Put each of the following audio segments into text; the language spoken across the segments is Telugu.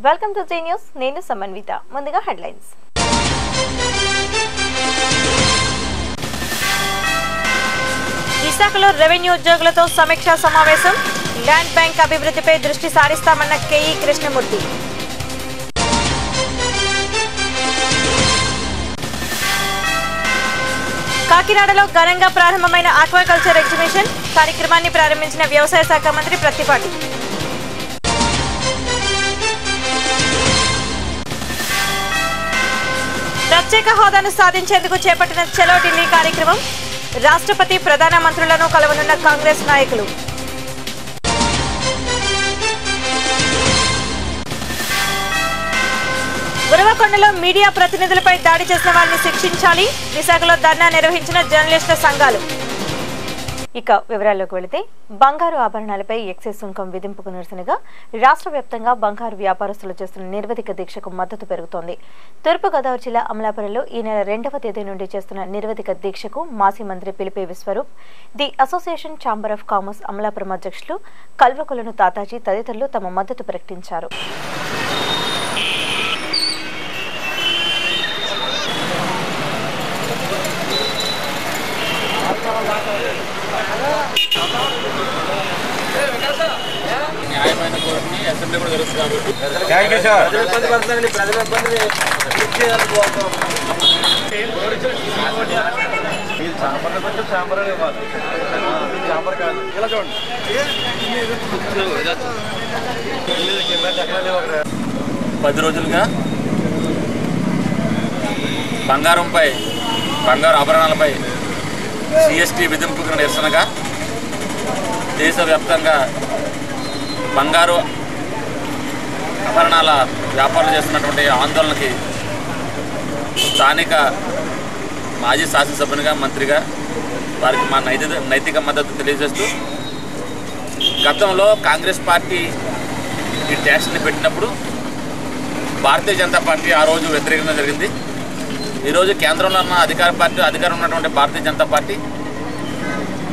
Welcome to G news. నేను సమన్విత. ముందుగా హెడ్లైన్స్. విశాఖలో రెవెన్యూ ఉద్యోగులతో సమీక్షా సమావేశం. ల్యాండ్ బ్యాంక్ అభివృద్ధిపై దృష్టి సారిస్తామన్న కేఈ కృష్ణమూర్తి. కాకినాడలో ఘనంగా ప్రారంభమైన ఆక్వాకల్చర్ ఎగ్జిబిషన్. కార్యక్రమాన్ని ప్రారంభించిన వ్యవసాయ శాఖ మంత్రి ప్రత్తిపాటి. ప్రత్యేక హోదాను సాధించేందుకు చేపట్టిన చలో ఢిల్లీ కార్యక్రమం. రాష్ట్రపతి ప్రధాన మంత్రులను కలవనున్న కాంగ్రెస్ నాయకులు. ఉరవకొండలో మీడియా ప్రతినిధులపై దాడి చేసిన వారిని శిక్షించాలి. విశాఖలో ధర్నా నిర్వహించిన జర్నలిస్టుల సంఘాలు. ఇక వివరాల్లోకి వెళితే, బంగారు ఆభరణాలపై ఎక్సైజ్ సుంకం విధింపుకు నిరసనగా రాష్ట్ర వ్యాప్తంగా బంగారు వ్యాపారస్తులు చేస్తున్న నిరవధిక దీక్షకు మద్దతు పెరుగుతోంది. తూర్పుగోదావరి జిల్లా అమలాపురంలో ఈ నెల 2వ తేదీ నుండి చేస్తున్న నిరవధిక దీక్షకు మాజీ మంత్రి Pinipe Viswarup, the association chamber of commerce Amalapuram అధ్యక్షులు కల్వకులను తాతాజీ తదితరులు తమ మద్దతు ప్రకటించారు. న్యాయమైన కోరికని అసెంబ్లీ కూడా తెలుసు కాబట్టి పది రోజులుగా బంగారు ఆభరణాలపై జీఎస్టీ విధింపుకు నిరసనగా దేశవ్యాప్తంగా బంగారు ఆభరణాల వ్యాపారాలు చేస్తున్నటువంటి ఆందోళనకి స్థానిక మాజీ శాసనసభ్యునిగా మంత్రిగా వారికి మా నైతిక మద్దతు తెలియజేస్తూ, గతంలో కాంగ్రెస్ పార్టీ ఈ ట్యాక్స్ని పెట్టినప్పుడు భారతీయ జనతా పార్టీ ఆ రోజు వ్యతిరేకంగా జరిగింది. ఈరోజు కేంద్రంలో ఉన్న అధికారం ఉన్నటువంటి భారతీయ జనతా పార్టీ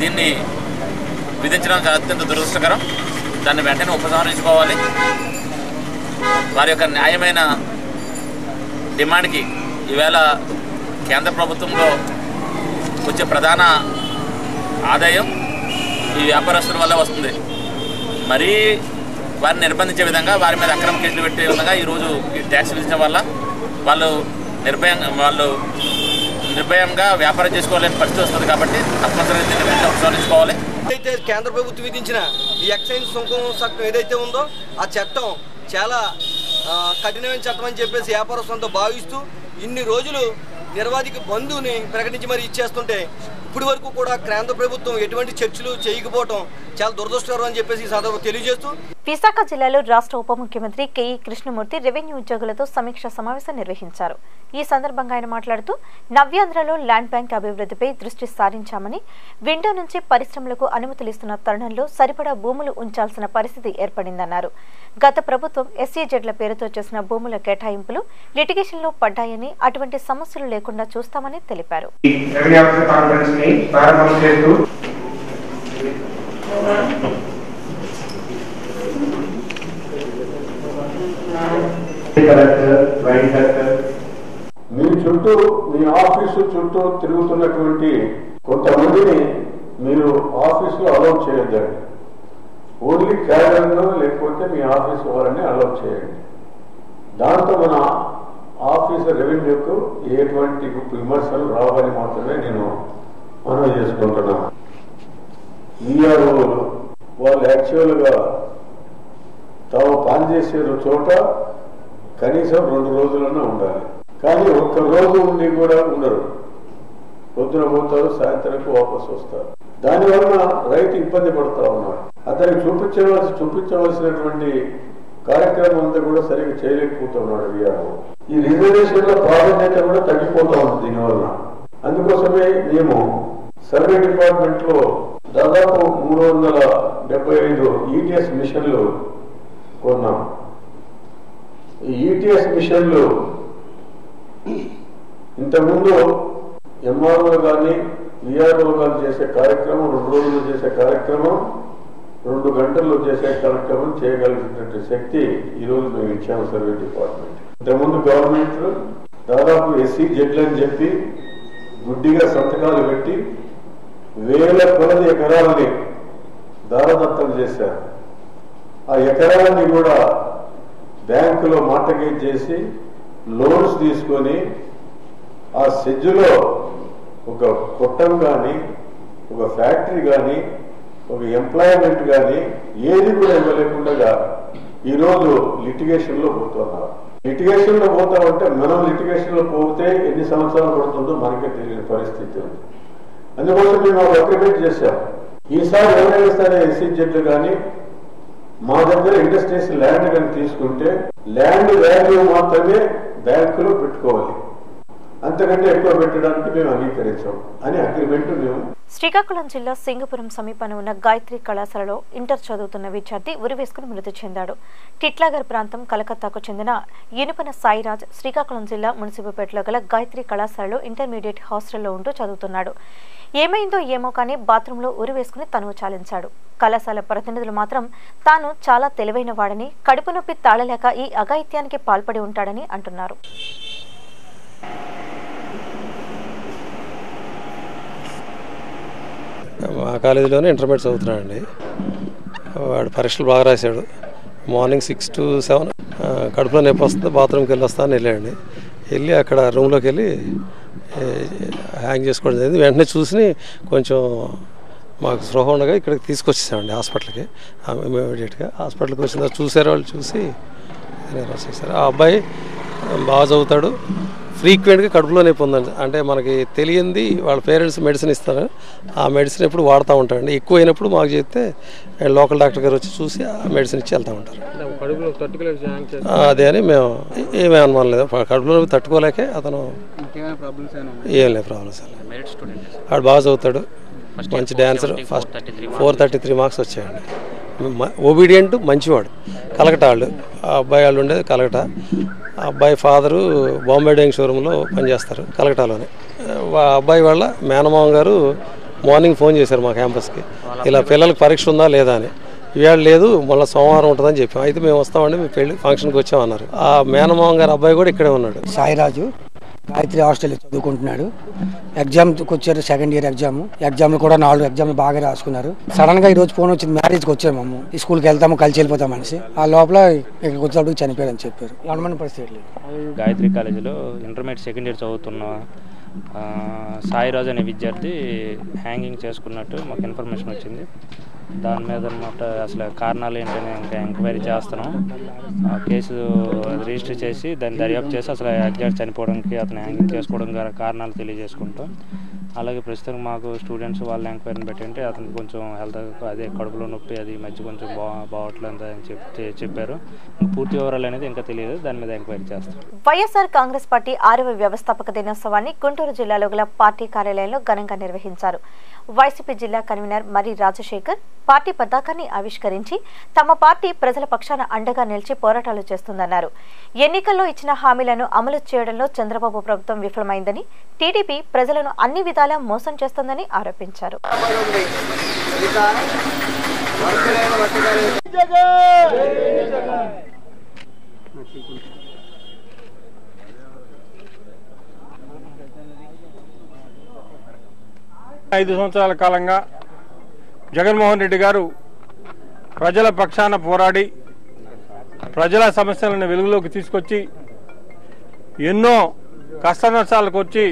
దీన్ని విధించడం అత్యంత దురదృష్టకరం. దాన్ని వెంటనే ఉపసంహరించుకోవాలి. వారి యొక్క న్యాయమైన డిమాండ్కి ఈవేళ కేంద్ర ప్రభుత్వంలో వచ్చే ప్రధాన ఆదాయం ఈ వ్యాపారస్తుల వల్ల వస్తుంది. మరీ వారిని నిర్బంధించే విధంగా, వారి మీద అక్రమ కేసులు పెట్టే విధంగా ఈరోజు ఈ ట్యాక్స్ విధించడం వల్ల వాళ్ళు నిర్భయంగా వ్యాపారం చేసుకోవాలని పరిస్థితి వస్తుంది. కాబట్టి తప్పనిసరిగా దీన్ని ఉపసంహరించుకోవాలి. అయితే కేంద్ర ప్రభుత్వం విధించిన ఈ ఎక్సైజ్ సుంకం చట్టం ఏదైతే ఉందో ఆ చట్టం చాలా కఠినమైన చట్టం అని చెప్పేసి వ్యాపారస్తులతో భావిస్తూ ఇన్ని రోజులు నిర్వాధిక బంధుని ప్రకటించి మరి ఇచ్చేస్తుంటే ఇప్పటి వరకు కూడా కేంద్ర ప్రభుత్వం ఎటువంటి చర్చలు చేయకపోవడం చాలా దురదృష్టకరం అని చెప్పేసి ఈ సందర్భంగా తెలియజేస్తూ, విశాఖ జిల్లాలో రాష్ట్ర ఉప ముఖ్యమంత్రి కేఈ కృష్ణమూర్తి రెవెన్యూ ఉద్యోగులతో సమీక్షా సమావేశం నిర్వహించారు. ఈ సందర్భంగా ఆయన మాట్లాడుతూ, నవ్యాంధ్రలో ల్యాండ్ బ్యాంక్ అభివృద్ధిపై దృష్టి సారించామని, విండో నుంచి పరిశ్రమలకు అనుమతులిస్తున్న తరుణంలో సరిపడా భూములు ఉంచాల్సిన పరిస్థితి ఏర్పడిందన్నారు. గత ప్రభుత్వం ఎస్సీజెడ్ల పేరుతో చేసిన భూముల కేటాయింపులు లిటిగేషన్లో పడ్డాయని, అటువంటి సమస్యలు లేకుండా చూస్తామని తెలిపారు. మీ చుట్టూ, మీ ఆఫీసు చుట్టూ తిరుగుతున్నటువంటి కొంతమందిని మీరు ఆఫీసులో అలౌ చేయొద్దండి. ఓన్లీ క్యాడర్ను లేకపోతే మీ ఆఫీసు వారిని అలౌ చేయండి. దాంతో మన ఆఫీసు రెవెన్యూకు ఎటువంటి విమర్శలు రావని మాత్రమే నేను మనవి చేసుకుంటున్నాను. ఈఆర్ఓలు వాళ్ళు యాక్చువల్గా తాము పనిచేసే చోట కనీసం 2 రోజులన్నా ఉండాలి. కానీ ఒక్క రోజు ఉండి కూడా ఉండరు. పొద్దున పోతారు, సాయంత్రానికి వాపసు వస్తారు. దానివల్ల రైతు ఇబ్బంది పడుతూ ఉన్నాడు. అతనికి చూపించవలసినటువంటి కార్యక్రమం అంతా కూడా సరిగ్గా చేయలేకపోతున్నాడు ఈఆర్ఓ. ఈ రిజర్వేషన్ల ప్రాధాన్యత కూడా తగ్గిపోతా ఉంది దీనివల్ల. అందుకోసమే మేము సర్వే డిపార్ట్మెంట్ లో దాదాపు 375 ఈటీఎస్ మిషన్లు కొన్నాం. ఈ ఈటీఎస్ మిషన్లు ఇంతకుముందు ఎంఆర్ఓ కానీ విఆర్ఓ కానీ చేసే కార్యక్రమం 2 రోజులు చేసే కార్యక్రమం 2 గంటల్లో చేసే కార్యక్రమం చేయగలిగినటువంటి శక్తి ఈరోజు మేము ఇచ్చాము సర్వే డిపార్ట్మెంట్. ఇంతకుముందు గవర్నమెంట్ దాదాపు ఎస్సీ జడ్లని చెప్పి గుడ్డిగా సంతకాలు పెట్టి వేల కొలది ఎకరాలని దారదత్తం చేశారు. ఆ ఎకరాలన్నీ కూడా బ్యాంకులో మార్టగేజ్ చేసి లోన్స్ తీసుకొని ఆ సెజ్జులో ఒక కొట్టం కానీ, ఒక ఫ్యాక్టరీ కానీ, ఒక ఎంప్లాయ్మెంట్ కానీ ఏది కూడా ఇవ్వలేకుండా ఈరోజు లిటిగేషన్లో పోతున్నారు. లిటిగేషన్లో పోతామంటే మనం లిటిగేషన్లో పోతే ఎన్ని సంవత్సరాలు పడుతుందో మనకే తెలియని పరిస్థితి ఉంది. అందుకోసం మేము ఒక అగ్రిమెంట్ చేశాం. ఈసారి ఎవరైనా సరే ఎస్సీ జడ్లు కానీ మా దగ్గర ఇండస్ట్రీస్ ల్యాండ్ కానీ తీసుకుంటే ల్యాండ్ వాల్యూ మాత్రమే బ్యాంకులో పెట్టుకోవాలి, అంతకంటే ఎక్కువ పెట్టడానికి మేము అంగీకరించాం అని అగ్రిమెంట్ మేము. శ్రీకాకుళం జిల్లా సింగపురం సమీపాన ఉన్న గాయత్రి కళాశాలలో ఇంటర్ చదువుతున్న విద్యార్థి ఉరివేసుకుని మృతి చెందాడు. టిట్లాగర్ ప్రాంతం కలకత్తాకు చెందిన ఇనుపన సాయిరాజ్ శ్రీకాకుళం జిల్లా మున్సిపల్పేటలో గల గాయత్రి కళాశాలలో ఇంటర్మీడియట్ హాస్టల్లో ఉంటూ చదువుతున్నాడు. ఏమైందో ఏమో కానీ బాత్రూంలో ఉరివేసుకుని తనువు చాలించాడు. కళాశాల ప్రతినిధులు మాత్రం తాను చాలా తెలివైన వాడని, కడుపు నొప్పి తాళలేక ఈ అఘాయిత్యానికి పాల్పడి ఉంటాడని అంటున్నారు. మా కాలేజీలోనే ఇంటర్మీడియట్ చదువుతున్నాడండి. వాడు పరీక్షలు బాగా రాశాడు. మార్నింగ్ 6 to 7 కడుపులో నొప్పి వస్తుంది, బాత్రూమ్కి వెళ్ళి వస్తాను వెళ్ళాడండి. వెళ్ళి అక్కడ రూమ్లోకి వెళ్ళి హ్యాంగ్ చేసుకోవడం జరిగింది. వెంటనే చూసి కొంచెం మాకు స్పృహ ఉండగా ఇక్కడికి తీసుకొచ్చేసామండి హాస్పిటల్కి. ఇమీడియట్గా హాస్పిటల్కి వచ్చిన తర్వాత చూసారు, వాళ్ళు చూసి వచ్చేసారు. ఆ అబ్బాయి బాగా చదువుతాడు, ఫ్రీక్వెంట్గా కడుపులో నొప్పి ఉందండి. అంటే మనకి తెలియంది వాళ్ళ పేరెంట్స్ మెడిసిన్ ఇస్తారు, ఆ మెడిసిన్ ఎప్పుడు వాడుతూ ఉంటారండి. ఎక్కువ అయినప్పుడు మాకు చెప్తే లోకల్ డాక్టర్ గారు వచ్చి చూసి ఆ మెడిసిన్ ఇచ్చి వెళ్తూ ఉంటారు. అదే అని మేము ఏమీ అనుమానం లేదు. కడుపులో తట్టుకోలేకే అతను ఏం లేదు ప్రాబ్లమ్స్. వాడు బాగా చదువుతాడు, మంచి డ్యాన్సర్. ఫస్ట్ 433 మార్క్స్ వచ్చాయండి. ఒబీడియంట్, మంచివాడు. కలకట వాళ్ళు, ఆ అబ్బాయి వాళ్ళు ఉండేది కలకట. ఆ అబ్బాయి ఫాదరు బాంబే డైయింగ్ షోరూంలో పనిచేస్తారు కలకటాలోనే. ఆ అబ్బాయి వాళ్ళ మేనమామ గారు మార్నింగ్ ఫోన్ చేశారు మా క్యాంపస్కి, ఇలా పిల్లలకి పరీక్ష ఉందా లేదా అని. ఇవాళ లేదు, మళ్ళీ సోమవారం ఉంటుందని చెప్పాం. అయితే మేము వస్తామండి, మీ పెళ్లి ఫంక్షన్కి వచ్చామన్నారు. ఆ మేనమామ గారు అబ్బాయి కూడా ఇక్కడే ఉన్నాడు. సాయిరాజు గాయత్రి హాస్టల్లో చదువుకుంటున్నాడు. ఎగ్జామ్కి వచ్చారు, సెకండ్ ఇయర్ ఎగ్జామ్లు కూడా 4 ఎగ్జామ్లు బాగా రాసుకున్నారు. సడన్ గా ఈ రోజు ఫోన్ వచ్చింది, మ్యారేజ్కి వచ్చాము, ఈ స్కూల్కి వెళ్తాము, కలిసి వెళ్ళిపోతాం అనేసి. ఆ లోపల ఇక్కడికి వచ్చేటప్పుడు చనిపోయారని చెప్పారు. ఏమన్నా పరిస్థితి లేదు. గాయత్రి కాలేజీలో ఇంటర్మీడియట్ సెకండ్ ఇయర్ చదువుతున్న సాయిరాజు అనే విద్యార్థి హ్యాంగింగ్ చేసుకున్నట్టు మాకు ఇన్ఫర్మేషన్ వచ్చింది. దాని మీద అనమాట అసలు కారణాలు ఏంటని ఇంకా ఎంక్వైరీ చేస్తున్నాం. కేసు రిజిస్టర్ చేసి దాన్ని దర్యాప్తు చేసి అసలు ఎగ్జాక్ట్ చనిపోవడానికి, అతను హ్యాంగింగ్ చేసుకోవడం కారణాలు తెలియజేసుకుంటాం. అలాగే ప్రస్తుతం మాకు స్టూడెంట్స్ వాళ్ళ ఎంక్వైరీని పెట్టంటే అతనికి కొంచెం హెల్త్ అదే కడుపులో నొప్పి అది మధ్య కొంచెం బాగట్లేదు అని చెప్పారు. పూర్తి వివరాలు అనేది ఇంకా తెలియదు, దాని మీద ఎంక్వైరీ చేస్తాం. వైఎస్ఆర్ కాంగ్రెస్ పార్టీ 6వ వ్యవస్థాపక దినోత్సవాన్ని గుంటూరు జిల్లాలో గల పార్టీ కార్యాలయంలో ఘనంగా నిర్వహించారు. వైసీపీ జిల్లా కన్వీనర్ మరి రాజశేఖర్ పార్టీ పతాకాన్ని ఆవిష్కరించి తమ పార్టీ ప్రజల పక్షాన అండగా నిలిచి పోరాటాలు చేస్తుందన్నారు. ఎన్నికల్లో ఇచ్చిన హామీలను అమలు చేయడంలో చంద్రబాబు ప్రభుత్వం విఫలమైందని, టీడీపీ ప్రజలను అన్ని విధాలా మోసం చేస్తోందని ఆరోపించారు. 5 సంవత్సరాల కాలంగా జగన్మోహన్ రెడ్డి గారు ప్రజల పక్షాన పోరాడి ప్రజల సమస్యలను వెలుగులోకి తీసుకొచ్చి ఎన్నో కష్ట నష్టాలకు వచ్చి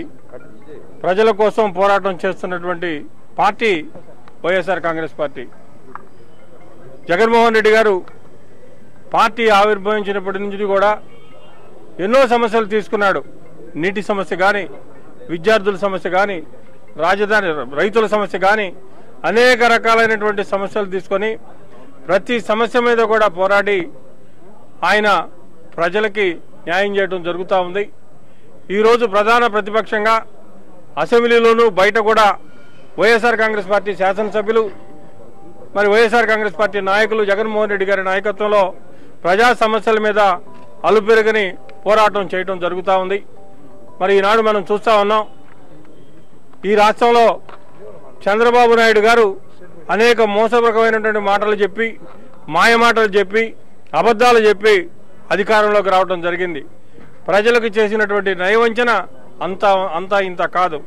ప్రజల కోసం పోరాటం చేస్తున్నటువంటి పార్టీ వైఎస్ఆర్ కాంగ్రెస్ పార్టీ. జగన్మోహన్ రెడ్డి గారు పార్టీ ఆవిర్భవించినప్పటి నుంచి కూడా ఎన్నో సమస్యలు తీసుకున్నాడు. నీటి సమస్య కానీ, విద్యార్థుల సమస్య కానీ, రాజధాని రైతుల సమస్య కానీ అనేక రకాలైనటువంటి సమస్యలు తీసుకొని ప్రతి సమస్య మీద కూడా పోరాడి ఆయన ప్రజలకి న్యాయం చేయడం జరుగుతూ ఉంది. ఈరోజు ప్రధాన ప్రతిపక్షంగా అసెంబ్లీలోనూ బయట కూడా వైఎస్ఆర్ కాంగ్రెస్ పార్టీ శాసనసభ్యులు మరి వైఎస్ఆర్ కాంగ్రెస్ పార్టీ నాయకులు జగన్మోహన్ రెడ్డి గారి నాయకత్వంలో ప్రజా సమస్యల మీద అలుపెరగని పోరాటం చేయడం జరుగుతూ ఉంది. మరి ఈనాడు మనం చూస్తూ ఉన్నాం, ఈ రాష్ట్రంలో చంద్రబాబు నాయుడు గారు అనేక మోసపరకమైనటువంటి మాటలు చెప్పి, మాయ మాటలు చెప్పి, అబద్ధాలు చెప్పి అధికారంలోకి రావడం జరిగింది. ప్రజలకు చేసినటువంటి నయవంచన అంతా ఇంత కాదు.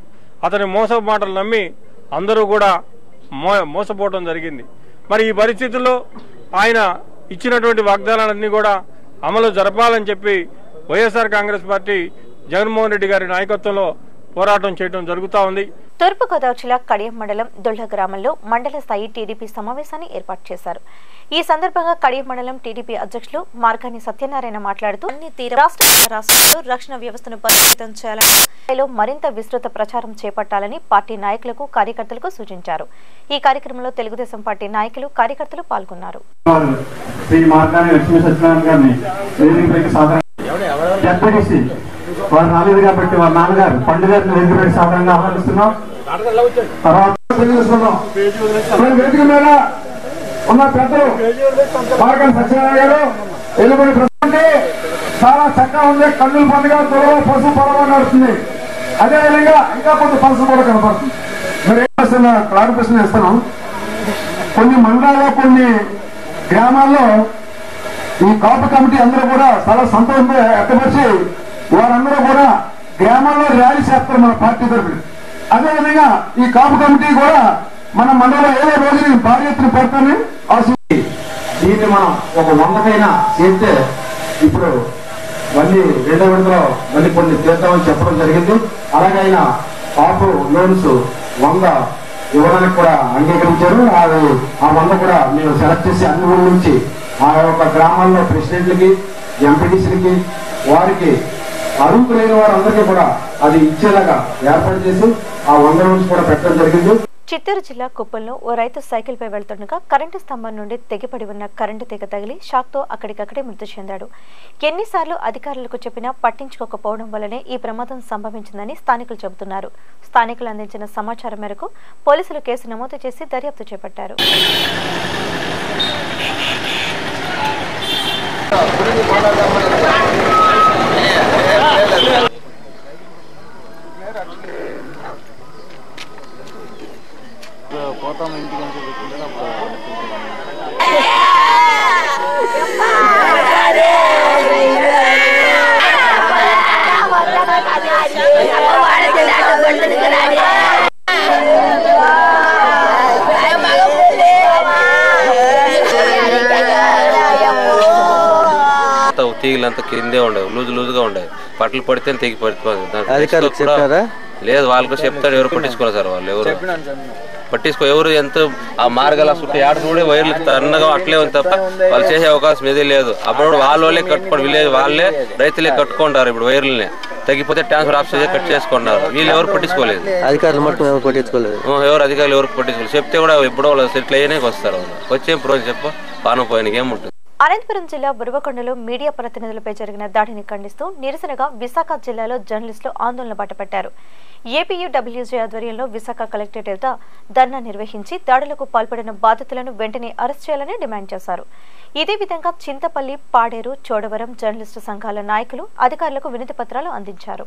అతని మోసపు మాటలు నమ్మి అందరూ కూడా మోసపోవడం జరిగింది. మరి ఈ పరిస్థితుల్లో ఆయన ఇచ్చినటువంటి వాగ్దానాలన్నీ కూడా అమలు జరపాలని చెప్పి వైఎస్ఆర్ కాంగ్రెస్ పార్టీ జగన్మోహన్ రెడ్డి గారి నాయకత్వంలో పోరాటం చేయడం జరుగుతూ ఉంది. తూర్పుగోదావరి జిల్లా కడియం మండలం దొళ్ల గ్రామంలో మండల స్థాయి టీడీపీ సమావేశాన్ని ఏర్పాటు చేశారు. ఈ సందర్భంగా కడియం మండలం టీడీపీ అధ్యక్షులు మార్గాని సత్యనారాయణ మాట్లాడుతూ అన్ని రాష్ట్రంలో రక్షణ వ్యవస్థను బలోపేతం చేయాలని మరింత విస్తృత ప్రచారం చేపట్టాలని పార్టీ నాయకులకు, కార్యకర్తలకు సూచించారు. ఈ కార్యక్రమంలో తెలుగుదేశం పార్టీ నాయకులు, కార్యకర్తలు పాల్గొన్నారు. వారు రాలేదు కాబట్టి వారి నాన్నగారు పండుగ వేదికపై సాధారణంగా ఆహ్వానిస్తున్నాం. వేదిక మీద ఉన్న పెద్దలు మార్గం సత్యనారాయణ గారు ఎలుగుని ప్రశ్న చాలా చక్కగా ఉంది. కన్నుల పండుగ త్వరలో పసుపు పొలం నడుస్తుంది. అదేవిధంగా ఇంకా కొంత పసుపు కూడా కనపడుతుంది. మరి ఏం చేస్తున్నా క్లారిఫికేషన్ ఇస్తున్నాం. కొన్ని మండలాల్లో, కొన్ని గ్రామాల్లో ఈ కాపు కమిటీ అందరూ కూడా చాలా సంతోషంగా వ్యక్తపరిచి వారందరూ కూడా గ్రామాల్లో ర్యాలీ చేస్తారు మన పార్టీ తరఫున. అదేవిధంగా ఈ కాపు కమిటీ కూడా మన మండలంలో ఏదో రోజు భారీ ఎత్తున పెడతామని ఆశించి దీన్ని మనం ఒక 100కైనా చేస్తే ఇప్పుడు మళ్ళీ 2వ విడతలో మళ్ళీ కొన్ని చేద్దామని చెప్పడం జరిగింది. అలాగే ఆయన కాపు లోన్స్ 100 ఇవ్వడానికి కూడా అంగీకరించారు. ఆ 100 కూడా మేము సెలెక్ట్ చేసి అన్ని ఊళ్ళ నుంచి ఆ యొక్క గ్రామాల్లో ప్రెసిడెంట్లకి, ఎంపీటీసీలకి, వారికి అర్హులైన వారందరికీ కూడా అది ఇచ్చేలాగా ఏర్పాటు చేసి ఆ 100 లోన్స్ కూడా పెట్టడం జరిగింది. చిత్తూరు జిల్లా కుప్పంలో ఓ రైతు సైకిల్పై వెళ్తుండగా కరెంటు స్తంభం నుండి తెగిపడి ఉన్న కరెంటు తీగ తగిలి షాక్తో అక్కడికక్కడే మృతి చెందాడు. ఎన్నిసార్లు అధికారులకు చెప్పినా పట్టించుకోకపోవడం వల్లనే ఈ ప్రమాదం సంభవించిందని స్థానికులు చెబుతున్నారు. స్థానికులు అందించిన సమాచారం మేరకు పోలీసులు కేసు నమోదు చేసి దర్యాప్తు చేపట్టారు. తీగలంతా కిందే ఉండేవి, లూజుగా ఉండేవి. పట్లు పడితే తెగి పడిపోతుంది. లేదు, వాళ్ళకు చెప్తాడు, ఎవరు పట్టించుకోవాలి సార్. వాళ్ళు ఎవరు ఎంత ఆ మార్గాల చుట్టూ ఆడ చూడే వైర్లు తన్నగా అట్లే ఉంది తప్ప వాళ్ళు చేసే అవకాశం ఏదీ లేదు. అప్పుడు వాళ్ళే కట్టుకోండి, విలేజ్ వాళ్ళే రైతులే కట్టుకుంటారు. ఇప్పుడు వైర్లనే తగ్గిపోతే ట్రాన్స్ఫర్ ఆఫీస్ కట్ చేసుకున్నారు. వీళ్ళు ఎవరు పట్టించుకోలేదు, అధికారులు మట్టుకు ఎవరు పట్టించుకోలేదు. అధికారులు ఎవరికి పట్టించుకోలేదు. చెప్తే కూడా ఎప్పుడో వాళ్ళు సెటిల్ అయ్యానే వస్తారు. వచ్చే రోజు చెప్పు పానం పోయినకి ఏముంటుంది. అనంతపురం జిల్లా బురవకొండలో మీడియా ప్రతినిధులపై జరిగిన దాడిని ఖండిస్తూ నిరసనగా విశాఖ జిల్లాలో జర్నలిస్టులు ఆందోళన బాటపట్టారు. ఏపీయూడబ్ల్యూజే ఆధ్వర్యంలో విశాఖ కలెక్టరేట్ ఎదుట ధర్నా నిర్వహించి దాడులకు పాల్పడిన బాధితులను వెంటనే అరెస్ట్ చేయాలని డిమాండ్ చేశారు. ఇదే విధంగా చింతపల్లి, పాడేరు, చోడవరం జర్నలిస్టు సంఘాల నాయకులు అధికారులకు వినతి పత్రాలు అందించారు.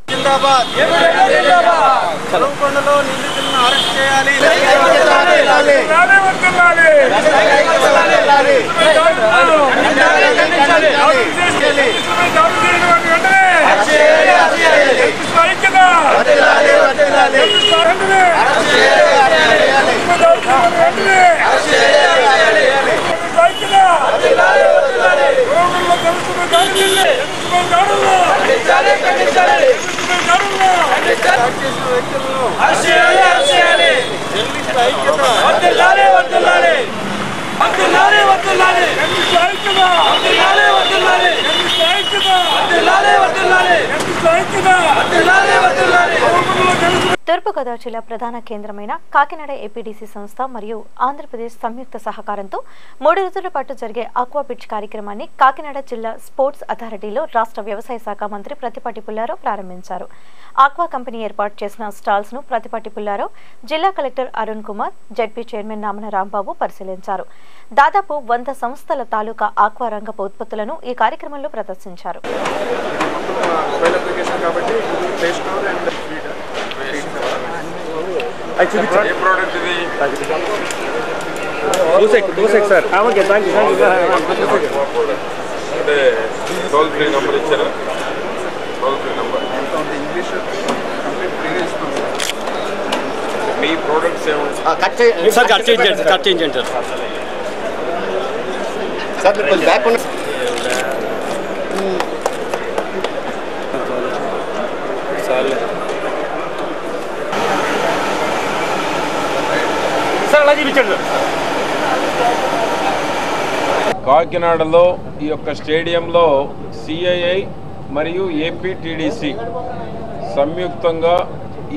తూర్పుగోదావరి జిల్లా ప్రధాన కేంద్రమైన కాకినాడ ఏపీడీసీ సంస్థ మరియు ఆంధ్రప్రదేశ్ సంయుక్త సహకారంతో 3 రోజుల పాటు జరిగే ఆక్వా బిచ్ కార్యక్రమాన్ని కాకినాడ జిల్లా స్పోర్ట్స్ అథారిటీలో రాష్ట్ర వ్యవసాయ శాఖ మంత్రి ప్రతిపాటి పుల్లారావు ప్రారంభించారు. ఆక్వా కంపెనీ ఏర్పాటు చేసిన స్టాల్స్ ను ప్రతిపాటి పుల్లారావు, జిల్లా collector Arun Kumar, ZP chairman Namana Rambabu పరిశీలించారు. దాదాపు 100 సంస్థల తాలూకా ఆక్వా రంగపు ఉత్పత్తులను ఈ కార్యక్రమంలో ప్రదర్శించారు. సార్ ఓకే థ్యాంక్ యూ అంటే టోల్ ఫ్రీ నెంబర్ ఇచ్చారా? టోల్ ఫ్రీ నెంబర్ మీ ప్రోడక్ట్స్ ఏమన్నా కట్ చేయండి సార్ సార్ కొంచెం బ్యాక్ ఉన్న సార్ అలా చూపించండి సార్. కాకినాడలో ఈ యొక్క స్టేడియంలో సిఐఐ మరియు ఏపీటీడీసీ సంయుక్తంగా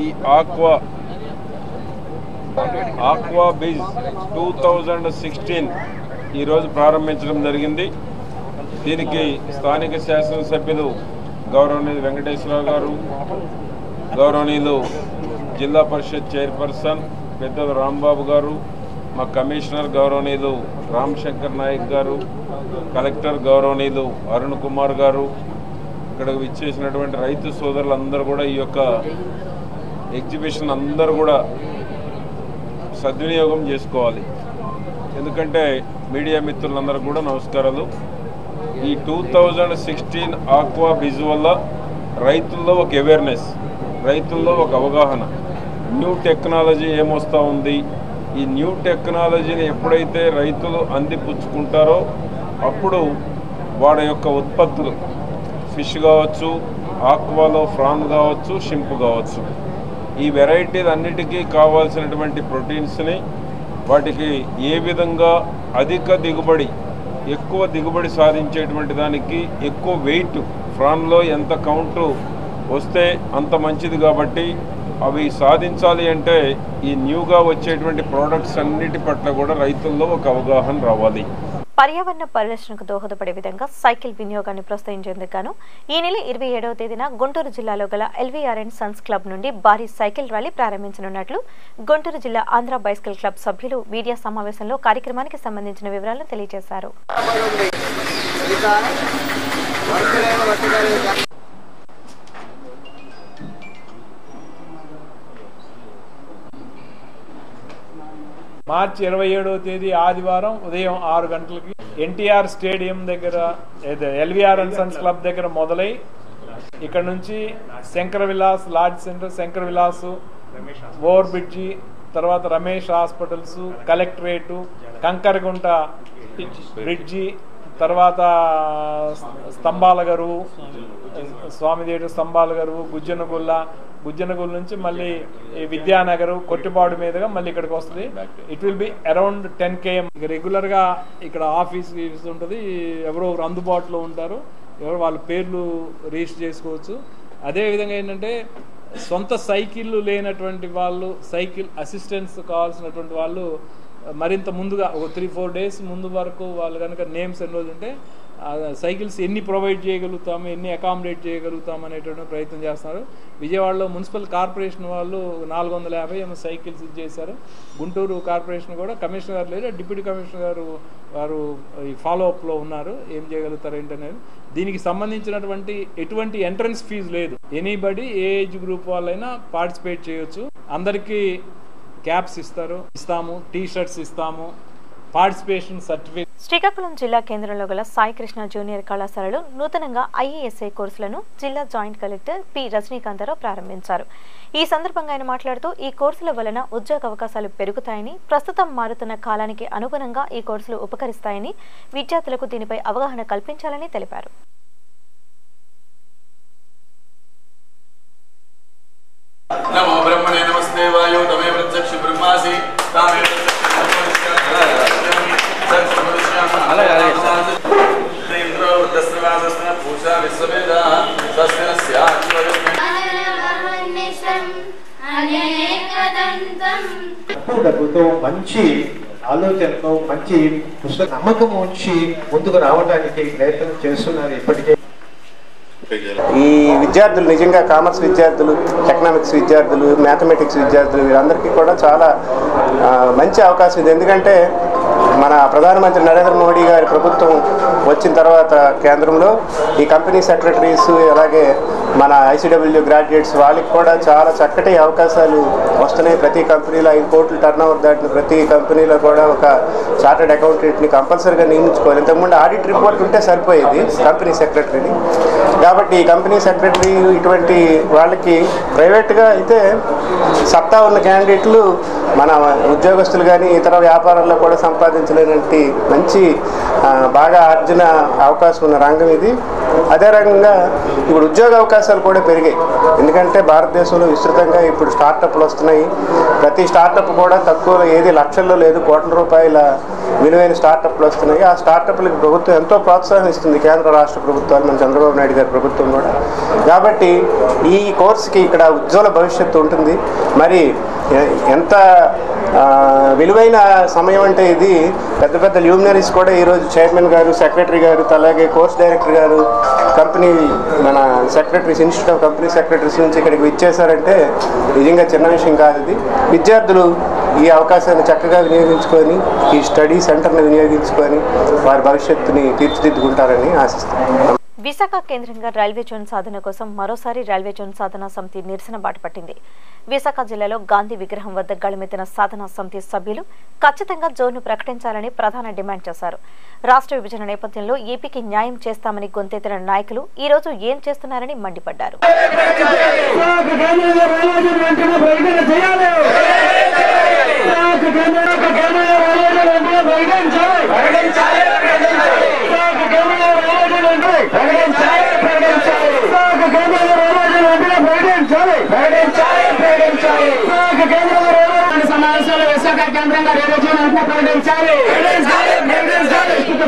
ఈ ఆక్వా బిజ్ 2016 ఈరోజు ప్రారంభించడం జరిగింది. దీనికి స్థానిక శాసనసభ్యులు గౌరవనీయులు వెంకటేశ్వరరావు గారు, గౌరవనీయులు జిల్లా పరిషత్ చైర్పర్సన్ పెద్దలు రాంబాబు గారు, మా కమిషనర్ గౌరవనీయులు రామశంకర్ నాయక్ గారు, కలెక్టర్ గౌరవనీయులు అరుణ్ కుమార్ గారు, ఇక్కడికి విచ్చేసినటువంటి రైతు సోదరులందరూ కూడా ఈ యొక్క ఎగ్జిబిషన్ అందరూ కూడా సద్వినియోగం చేసుకోవాలి. ఎందుకంటే మీడియా మిత్రులందరూ కూడా నమస్కారాలు. ఈ 2016 ఆక్వా బిజ్ వల్ల రైతుల్లో ఒక అవేర్నెస్, రైతుల్లో ఒక అవగాహన, న్యూ టెక్నాలజీ ఏమొస్తూ ఉంది, ఈ న్యూ టెక్నాలజీని ఎప్పుడైతే రైతులు అందిపుచ్చుకుంటారో అప్పుడు వాడి యొక్క ఉత్పత్తులు ఫిష్ కావచ్చు, ఆక్వాలో ఫ్రాన్ కావచ్చు, షింప్ కావచ్చు, ఈ వెరైటీలు అన్నిటికీ కావాల్సినటువంటి ప్రోటీన్స్ని వాటికి ఏ విధంగా అధిక దిగుబడి, ఎక్కువ దిగుబడి సాధించేటువంటి దానికి ఎక్కువ వెయిట్ ఫ్రాన్లో ఎంత కౌంటు వస్తే అంత మంచిది. కాబట్టి అవి సాధించాలి అంటే ఈ న్యూగా వచ్చేటువంటి ప్రోడక్ట్స్ అన్నిటి పట్ల కూడా రైతుల్లో ఒక అవగాహన రావాలి. పర్యావరణ పరిరక్షణకు దోహదపడే విధంగా సైకిల్ వినియోగాన్ని ప్రోత్సహించేందుకు గాను ఈ నెల 27వ తేదీన గుంటూరు జిల్లాలో గల ఎల్వీఆర్ అండ్ సన్స్ క్లబ్ నుండి భారీ సైకిల్ ర్యాలీ ప్రారంభించనున్నట్లు గుంటూరు జిల్లా ఆంధ్ర బైసికల్ క్లబ్ సభ్యులు మీడియా సమావేశంలో కార్యక్రమానికి సంబంధించిన వివరాలను తెలియజేశారు. మార్చి 27వ తేదీ ఆదివారం ఉదయం 6 గంటలకి ఎన్టీఆర్ స్టేడియం దగ్గర ఎల్వీఆర్ అండ్ సన్స్ క్లబ్ దగ్గర మొదలై ఇక్కడ నుంచి Sankara Vilas lodge centre, Sankara Vilas, over bridge, తర్వాత Ramesh hospitals, collectorate, Kankaragunta bridge, తర్వాత స్తంభాల గరువు, స్వామిదేడు స్తంభాల గరువు, గుజ్జనగుల్ల నుంచి మళ్ళీ విద్యానగర్, కొట్టిపాడు మీదుగా మళ్ళీ ఇక్కడికి వస్తుంది. It will be around 10 km. రెగ్యులర్గా ఇక్కడ ఆఫీస్ ఉంటుంది, ఎవరో అందుబాటులో ఉంటారు, ఎవరు వాళ్ళ పేర్లు రిజిస్టర్ చేసుకోవచ్చు. అదేవిధంగా ఏంటంటే సొంత సైకిళ్ళు లేనటువంటి వాళ్ళు, సైకిల్ అసిస్టెన్స్ కావాల్సినటువంటి వాళ్ళు మరింత ముందుగా ఒక 3-4 days ముందు వరకు వాళ్ళు కనుక నేమ్స్ ఎన్రోల్ ఉంటే సైకిల్స్ ఎన్ని ప్రొవైడ్ చేయగలుగుతాము, ఎన్ని అకామిడేట్ చేయగలుగుతాము అనేటువంటి ప్రయత్నం చేస్తున్నారు. విజయవాడలో మున్సిపల్ కార్పొరేషన్ వాళ్ళు 450 సైకిల్స్ ఇచ్చేశారు. గుంటూరు కార్పొరేషన్ కూడా కమిషనర్ గారు లేరు, డిప్యూటీ కమిషనర్ గారు వారు ఈ ఫాలోఅప్లో ఉన్నారు, ఏం చేయగలుగుతారు ఏంటనేది. దీనికి సంబంధించినటువంటి ఎటువంటి ఎంట్రన్స్ ఫీజు లేదు, ఎనీబడి ఏ ఏజ్ గ్రూప్ వాళ్ళైనా పార్టిసిపేట్ చేయొచ్చు. అందరికీ క్యాప్స్ ఇస్తాము, టీ-షర్ట్స్ ఇస్తాము, పార్టిసిపేషన్ సర్టిఫికేట్. శ్రీకాకుళం జిల్లా కేంద్రంలో గల సాయి కృష్ణ జూనియర్ కళాశాలలో నూతనంగా ఐఏఎస్ఐ కోర్సులను జిల్లా జాయింట్ కలెక్టర్ పి రజనీకాంతరావు ప్రారంభించారు. ఈ సందర్భంగా ఆయన మాట్లాడుతూ ఈ కోర్సుల వలన ఉద్యోగ అవకాశాలు పెరుగుతాయని, ప్రస్తుతం మారుతున్న కాలానికి అనుగుణంగా ఈ కోర్సులు ఉపకరిస్తాయని, విద్యార్థులకు దీనిపై అవగాహన కల్పించాలని తెలిపారు. నమో బ్రహ్మణే నమస్తే వాయో తమే ప్రత్యక్ష బ్రహ్మాసి తామే డబ్బుతో మంచి ఆలోచనతో మంచి పుస్తక నమ్మకం ఉంచి ముందుకు రావడానికి ప్రయత్నం చేస్తున్నారు ఇప్పటికే. ఈ విద్యార్థులు నిజంగా కామర్స్ విద్యార్థులు, ఎకనామిక్స్ విద్యార్థులు, మ్యాథమెటిక్స్ విద్యార్థులు వీరందరికీ కూడా చాలా మంచి అవకాశం ఇది. ఎందుకంటే మన ప్రధానమంత్రి నరేంద్ర మోడీ గారి ప్రభుత్వం వచ్చిన తర్వాత కేంద్రంలో ఈ కంపెనీ సెక్రటరీస్, అలాగే మన ICWU గ్రాడ్యుయేట్స్ వాళ్ళకి కూడా చాలా చక్కటి అవకాశాలు వస్తున్నాయి. ప్రతి కంపెనీలో 5 కోట్లు టర్నోవర్ దాటిన ప్రతి కంపెనీలో కూడా ఒక చార్టర్డ్ అకౌంటెంట్ని కంపల్సరీగా నియమించుకోవాలి. ఇంతకుముందు ఆడిట్ రిపోర్ట్ ఉంటే సరిపోయేది కంపెనీ సెక్రటరీని. కాబట్టి ఈ కంపెనీ సెక్రటరీ ఇటువంటి వాళ్ళకి ప్రైవేట్గా అయితే సత్తా ఉన్న క్యాండిడేట్లు మన ఉద్యోగస్తులు కానీ ఇతర వ్యాపారాల్లో కూడా సంపాదించలేనటువంటి మంచి బాగా ఆర్జన అవకాశం ఉన్న రంగం ఇది. అదే రకంగా ఇప్పుడు ఉద్యోగ అవకాశాలు కూడా పెరిగాయి. ఎందుకంటే భారతదేశంలో విస్తృతంగా ఇప్పుడు స్టార్టప్లు వస్తున్నాయి. ప్రతి స్టార్టప్ కూడా తక్కువలో ఏది లక్షల్లో లేదు, కోట్ల రూపాయల విలువైన స్టార్టప్లు వస్తున్నాయి. ఆ స్టార్టప్లకు ప్రభుత్వం ఎంతో ప్రోత్సాహం ఇస్తుంది, కేంద్ర రాష్ట్ర ప్రభుత్వాలు, మన చంద్రబాబు నాయుడు గారి ప్రభుత్వం కూడా. కాబట్టి ఈ కోర్సుకి ఇక్కడ ఉజ్వల భవిష్యత్తు ఉంటుంది. మరి ఎంత విలువైన సమయం అంటే ఇది పెద్ద పెద్ద ల్యూమినరీస్ కూడా ఈరోజు చైర్మన్ గారు, సెక్రటరీ గారు, అలాగే కోర్స్ డైరెక్టర్ గారు, కంపెనీ మన secretaries, institute of company secretaries నుంచి ఇక్కడికి ఇచ్చేశారంటే నిజంగా చిన్న విషయం కాదు ఇది. విద్యార్థులు ఈ అవకాశాన్ని చక్కగా వినియోగించుకొని ఈ స్టడీ సెంటర్ని వినియోగించుకొని వారి భవిష్యత్తుని తీర్చిదిద్దుకుంటారని ఆశిస్తున్నాను. విశాఖ కేంద్రంగా రైల్వే జోన్ సాధన కోసం మరోసారి రైల్వే జోన్ సాధనా సమితి నిరసన బాటపట్టింది. విశాఖ జిల్లాలో గాంధీ విగ్రహం వద్ద గళమెత్తిన సాధనా సమితి సభ్యులు ఖచ్చితంగా జోన్ను ప్రకటించాలని ప్రధాన డిమాండ్ చేశారు. రాష్ట్ర విభజన నేపథ్యంలో ఏపీకి న్యాయం చేస్తామని గొంతెత్తిన నాయకులు ఈ రోజు ఏం చేస్తున్నారని మండిపడ్డారు. సమావేశాలు విశాఖ కేంద్రంగా రైల్వే జోన్ అంతా ప్రకటించాలి.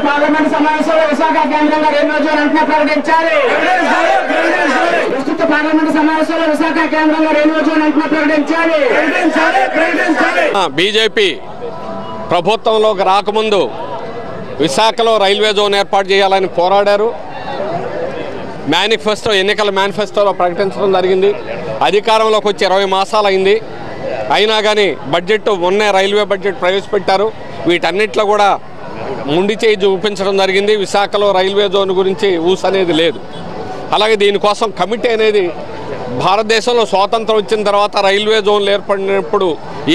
పార్లమెంట్ సమావేశాలు విశాఖ కేంద్రంగా రైల్వే జోన్ అంతా ప్రకటించాలి. ప్రస్తుత పార్లమెంట్ సమావేశాలు విశాఖ కేంద్రంగా రైల్వే జోన్ అంతా ప్రకటించాలి. బీజేపీ ప్రభుత్వంలోకి రాకముందు విశాఖలో రైల్వే జోన్ ఏర్పాటు చేయాలని పోరాడారు. మేనిఫెస్టో, ఎన్నికల మేనిఫెస్టోలో ప్రకటించడం జరిగింది. అధికారంలోకి వచ్చి 20 మాసాలు అయింది. అయినా కానీ బడ్జెట్ మొన్నే రైల్వే బడ్జెట్ ప్రవేశపెట్టారు. వీటన్నిటిలో కూడా ముండి చేయి చూపించడం జరిగింది. విశాఖలో రైల్వే జోన్ గురించి ఊసనేది లేదు. అలాగే దీనికోసం కమిటీ అనేది భారతదేశంలో స్వాతంత్రం వచ్చిన తర్వాత రైల్వే జోన్లు ఏర్పడినప్పుడు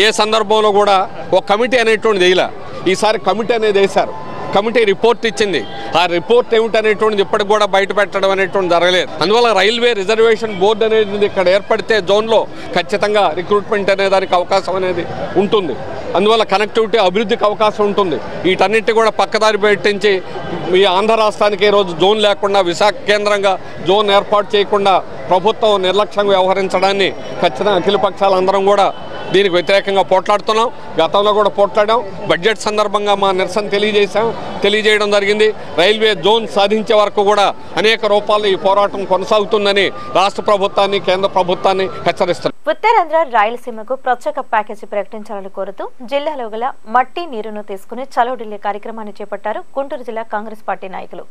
ఏ సందర్భంలో కూడా ఒక కమిటీ అనేటువంటిది వేయలే. ఈసారి కమిటీ అనేది వేశారు. కమిటీ రిపోర్ట్ ఇచ్చింది. ఆ రిపోర్ట్ ఏమిటనేటువంటిది ఇప్పటికి కూడా బయట పెట్టడం అనేటువంటి జరగలేదు. అందువల్ల రైల్వే రిజర్వేషన్ బోర్డు అనేది ఇక్కడ ఏర్పడితే జోన్లో ఖచ్చితంగా రిక్రూట్మెంట్ అనే దానికి అవకాశం అనేది ఉంటుంది. అందువల్ల కనెక్టివిటీ అభివృద్ధికి అవకాశం ఉంటుంది. వీటన్నిటి కూడా పక్కదారి పెట్టించి ఈ ఆంధ్ర రాష్ట్రానికి ఈరోజు జోన్ లేకుండా విశాఖ కేంద్రంగా జోన్ ఏర్పాటు చేయకుండా ప్రభుత్వం నిర్లక్ష్యంగా వ్యవహరించడాన్ని ఖచ్చితంగా అఖిల పక్షాలందరం కూడా దీనికి వ్యతిరేకంగా పోట్లాడుతున్నాం. గతంలో కూడా పోట్లాడాం. బడ్జెట్ సందర్భంగా మా నిరసన తెలియజేయడం జరిగింది. రైల్వే జోన్ సాధించే వరకు కూడా అనేక రూపాల్లో ఈ పోరాటం కొనసాగుతుందని రాష్ట్ర ప్రభుత్వాన్ని, కేంద్ర ప్రభుత్వాన్ని హెచ్చరిస్తున్నారు. ఉత్తరాంధ్ర రాయలసీమకు ప్రత్యేక ప్యాకేజీ ప్రకటించాలని కోరుతూ జిల్లాలో గల మట్టి నీరును తీసుకుని చలో ఢిల్లీ కార్యక్రమాన్ని చేపట్టారు గుంటూరు జిల్లా కాంగ్రెస్ పార్టీ నాయకులు.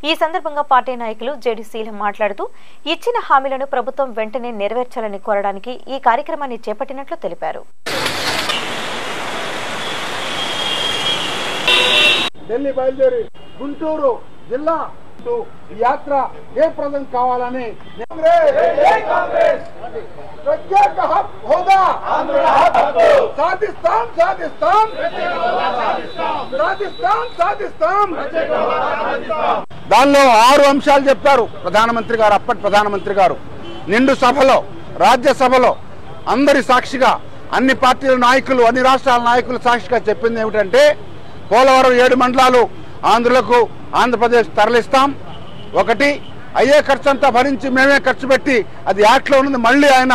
ఈ సందర్భంగా పార్టీ నాయకులు జేడీసీలు మాట్లాడుతూ ఇచ్చిన హామీలను ప్రభుత్వం వెంటనే నెరవేర్చాలని కోరడానికి ఈ కార్యక్రమాన్ని చేపట్టినట్లు తెలిపారు. ఢిల్లీ బయలుదేరి గుంటూరు జిల్లా యాత్ర జయప్రదం కావాలని ప్రత్యేక హోదా సాధిస్తాం సాధిస్తాం సాధిస్తాం సాధిస్తాం. దానిలో 6 అంశాలు చెప్పారు ప్రధానమంత్రి గారు. అప్పటి ప్రధానమంత్రి గారు నిండు సభలో, రాజ్యసభలో అందరి సాక్షిగా, అన్ని పార్టీల నాయకులు, అన్ని రాష్ట్రాల నాయకులు సాక్షిగా చెప్పింది ఏమిటంటే పోలవరం 7 మండలాలు ఆంధ్రప్రదేశ్ తరలిస్తాం. ఒకటి, అయ్యే ఖర్చంతా భరించి మేమే ఖర్చు పెట్టి అది యాక్ట్లో ఉన్నది మళ్ళీ ఆయన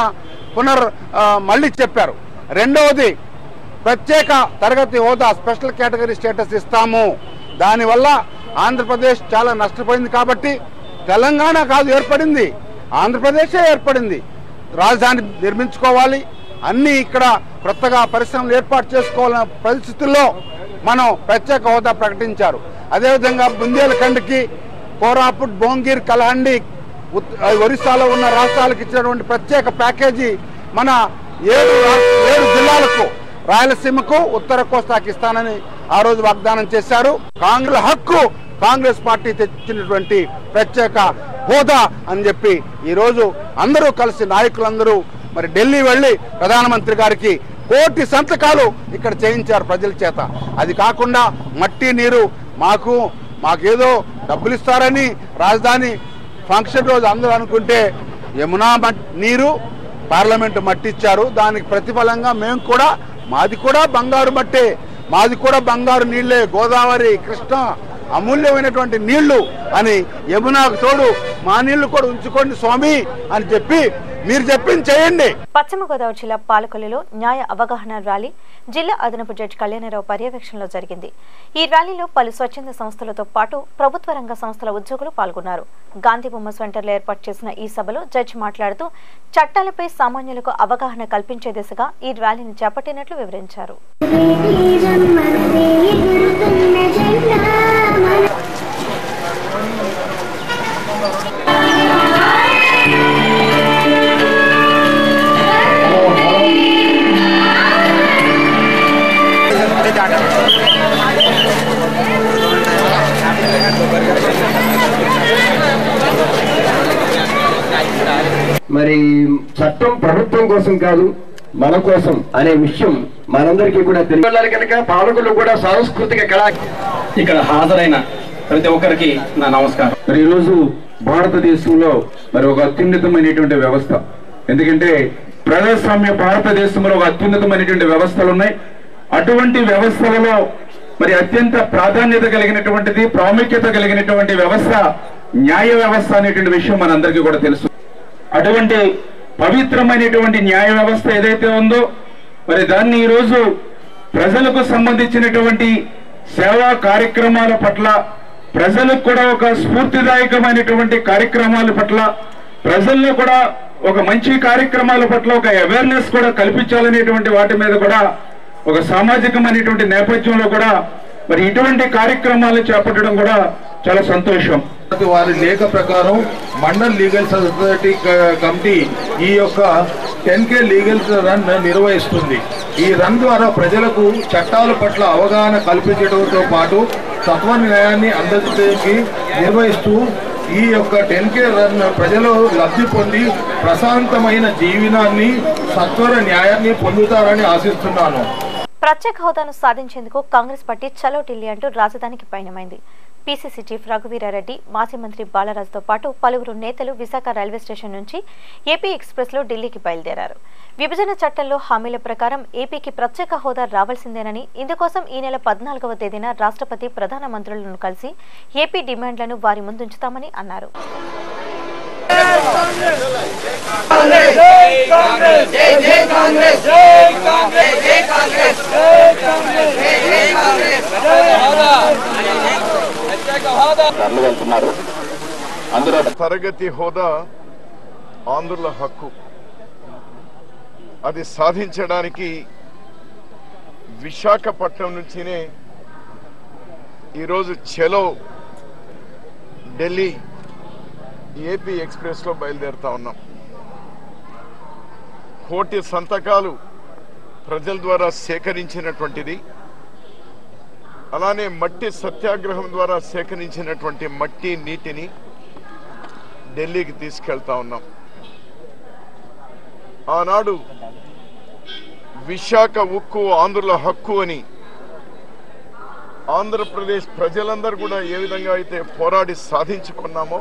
మళ్ళీ చెప్పారు. రెండవది, ప్రత్యేక తరగతి హోదా, స్పెషల్ కేటగిరీ స్టేటస్ ఇస్తాము. దానివల్ల ఆంధ్రప్రదేశ్ చాలా నష్టపోయింది. కాబట్టి తెలంగాణ కాదు ఏర్పడింది, ఆంధ్రప్రదేశే ఏర్పడింది. రాజధాని నిర్మించుకోవాలి, అన్నీ ఇక్కడ కొత్తగా పరిశ్రమలు ఏర్పాటు చేసుకోవాలన్న పరిస్థితుల్లో మనం ప్రత్యేక హోదా ప్రకటించారు. అదేవిధంగా బుందేల్ఖండ్కి, కోరాపుట్, భోంగిర్, కలహండి, ఒరిస్సాలో ఉన్న రాష్ట్రాలకు ఇచ్చినటువంటి ప్రత్యేక ప్యాకేజీ మన 7 జిల్లాలకు, రాయలసీమకు, ఉత్తర కోస్తాకి ఇస్తానని ఆ రోజు వాగ్దానం చేశారు. కాంగ్రెస్ హక్కు కాంగ్రెస్ పార్టీ తెచ్చినటువంటి ప్రత్యేక హోదా అని చెప్పి ఈరోజు అందరూ కలిసి నాయకులందరూ మరి ఢిల్లీ వెళ్ళి ప్రధానమంత్రి గారికి 1 కోటి సంతకాలు ఇక్కడ చేయించారు ప్రజల చేత. అది కాకుండా మట్టి నీరు మాకేదో డబ్బులు ఇస్తారని రాజధాని ఫంక్షన్ రోజు అందరూ అనుకుంటే యమునా నీరు పార్లమెంటు మట్టి ఇచ్చారు. దానికి ప్రతిఫలంగా మేము కూడా మాది కూడా బంగారు మట్టే, మాది కూడా బంగారు నీళ్లే, గోదావరి కృష్ణ అమూల్యమైనటువంటి నీళ్లు అని యమునాకు తోడు మా నీళ్లు కూడా ఉంచుకోండి స్వామి అని చెప్పి మీరు చెప్పింది చేయండి. పశ్చిమ గోదావరి జిల్లా పాలకొల్లులో న్యాయ అవగాహన ర్యాలీ జిల్లా అదనపు జడ్జి కళ్యాణరావు పర్యవేక్షణలో జరిగింది. ఈ ర్యాలీలో పలు స్వచ్ఛంద సంస్థలతో పాటు ప్రభుత్వ రంగ సంస్థల ఉద్యోగులు పాల్గొన్నారు. గాంధీ బొమ్మ సెంటర్లో ఏర్పాటు చేసిన ఈ సభలో జడ్జి మాట్లాడుతూ చట్టాలపై సామాన్యులకు అవగాహన కల్పించే దిశగా ఈ ర్యాలీని చేపట్టినట్లు వివరించారు. మరి చట్టం ప్రభుత్వం కోసం కాదు మన కోసం అనే విషయం మనందరికీ కూడా తెలియాలి కనుక పాలకులు కూడా సాంస్కృతిక కళా ఇక్కడ హాజరైన ప్రతి ఒక్కరికి నా నమస్కారం. మరి ఈరోజు భారతదేశంలో మరి ఒక అత్యున్నతమైనటువంటి వ్యవస్థ, ఎందుకంటే ప్రజాస్వామ్య భారతదేశంలో ఒక అత్యున్నతమైనటువంటి వ్యవస్థలు ఉన్నాయి. అటువంటి వ్యవస్థలలో మరి అత్యంత ప్రాధాన్యత కలిగినటువంటిది, ప్రాముఖ్యత కలిగినటువంటి వ్యవస్థ న్యాయ వ్యవస్థ అనేటువంటి విషయం మనందరికీ కూడా తెలుసు. అటువంటి పవిత్రమైనటువంటి న్యాయ వ్యవస్థ ఏదైతే ఉందో మరి దాన్ని ఈరోజు ప్రజలకు సంబంధించినటువంటి సేవా కార్యక్రమాల పట్ల, ప్రజలకు కూడా ఒక స్ఫూర్తిదాయకమైనటువంటి కార్యక్రమాల పట్ల, ప్రజల్లో కూడా ఒక మంచి కార్యక్రమాల పట్ల ఒక అవేర్నెస్ కూడా కల్పించాలనేటువంటి వాటి మీద కూడా ఒక సామాజికమైనటువంటి నేపథ్యంలో కూడా మరి ఇటువంటి కార్యక్రమాలు చేపట్టడం కూడా చాలా సంతోషం. వారి లేఖ ప్రకారం మండల్ లీగల్ సొసైటీ కమిటీ ఈ యొక్క 10K లీగల్ రన్ నిర్వహిస్తుంది. ఈ రన్ ద్వారా ప్రజలకు చట్టాల పట్ల అవగాహన కల్పించడంతో పాటు తత్వ న్యాయాన్ని అందజేయడానికి నిర్వహిస్తూ ఈ యొక్క 10K రన్ ప్రజలు లబ్ధి పొంది ప్రశాంతమైన జీవనాన్ని, సత్వర న్యాయాన్ని పొందుతారని ఆశిస్తున్నాను. ప్రత్యేక హోదాను సాధించేందుకు కాంగ్రెస్ పార్టీ చలో ఢిల్లీ అంటూ రాజధానికి పయనమైంది. పీసీసీ చీఫ్ రఘువీరారెడ్డి, మాజీ మంత్రి బాలరాజుతో పాటు పలువురు నేతలు విశాఖ రైల్వే స్టేషన్ నుంచి ఏపీ ఎక్స్ప్రెస్లో ఢిల్లీకి బయలుదేరారు. విభజన చట్టంలో హామీల ప్రకారం ఏపీకి ప్రత్యేక హోదా రావాల్సిందేనని, ఇందుకోసం ఈ నెల 14వ తేదీన రాష్ట్రపతి ప్రధాన మంత్రులను కలిసి ఏపీ డిమాండ్లను వారి ముందుంచుతామని అన్నారు. తరగతి హోదా ఆంధ్రుల హక్కు. అది సాధించడానికి విశాఖపట్నం నుంచినే ఈరోజు చలో ఢిల్లీ ఏపీ ఎక్స్ప్రెస్లో బయలుదేరుతా ఉన్నాం. 1 కోటి సంతకాలు ప్రజల ద్వారా సేకరించినటువంటిది, అలానే మట్టి సత్యాగ్రహం ద్వారా సేకరించినటువంటి మట్టి నీటిని ఢిల్లీకి తీసుకెళ్తా ఉన్నాం. ఆనాడు విశాఖ ఉక్కు ఆంధ్రుల హక్కు అని ఆంధ్రప్రదేశ్ ప్రజలందరూ కూడా ఏ విధంగా అయితే పోరాడి సాధించుకున్నామో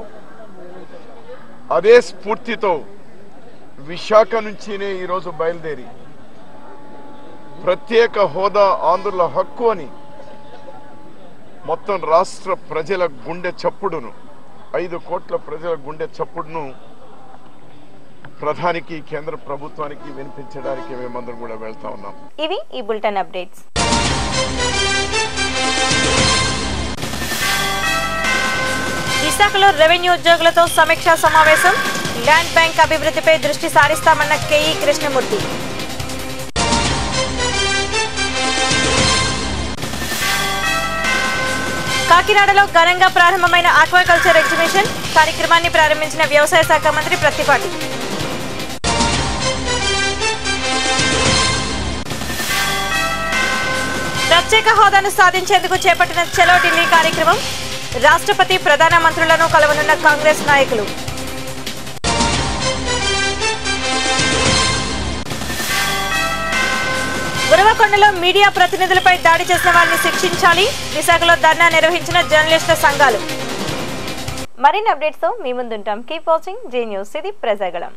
అదే స్ఫూర్తితో విశాఖ నుంచినే ఈరోజు బయలుదేరి ప్రత్యేక హోదా ఆంధ్రుల హక్కు అని మొత్తం రాష్ట్ర ప్రజల గుండె చప్పుడును, 5 కోట్ల ప్రజల గుండె చప్పుడును ప్రధానికి, కేంద్ర ప్రభుత్వానికి వినిపించడానికి మేమందరం కూడా వెళ్తా ఉన్నాం. ఇవి ఈ బులెటిన్ అప్డేట్స్. విశాఖలో రెవెన్యూ ఉద్యోగులతో సమీక్షా సమావేశం. ల్యాండ్ బ్యాంక్ అభివృద్ధిపై దృష్టి సారిస్తామన్న కేఈ కృష్ణమూర్తి. కాకినాడలో ఘనంగా ప్రారంభమైన ఆక్వాకల్చర్ ఎగ్జిబిషన్. కార్యక్రమాన్ని ప్రారంభించిన వ్యవసాయ శాఖ మంత్రి ప్రత్తిపాటి. ప్రత్యేక హోదాను సాధించేందుకు చేపట్టిన చలో ఢిల్లీ కార్యక్రమం. రాష్ట్రపతి ప్రధాన మంత్రులను కలవనున్న కాంగ్రెస్ నాయకులు. ఉరవకొండలో మీడియా ప్రతినిధులపై దాడి చేసిన వారిని శిక్షించాలి. విశాఖలో ధర్నా నిర్వహించిన జర్నలిస్టుల సంఘాలు. మరిన్ని అప్డేట్స్ తో మీ ముందుంటాం. Keep watching J news. ఇది ప్రజాగళం.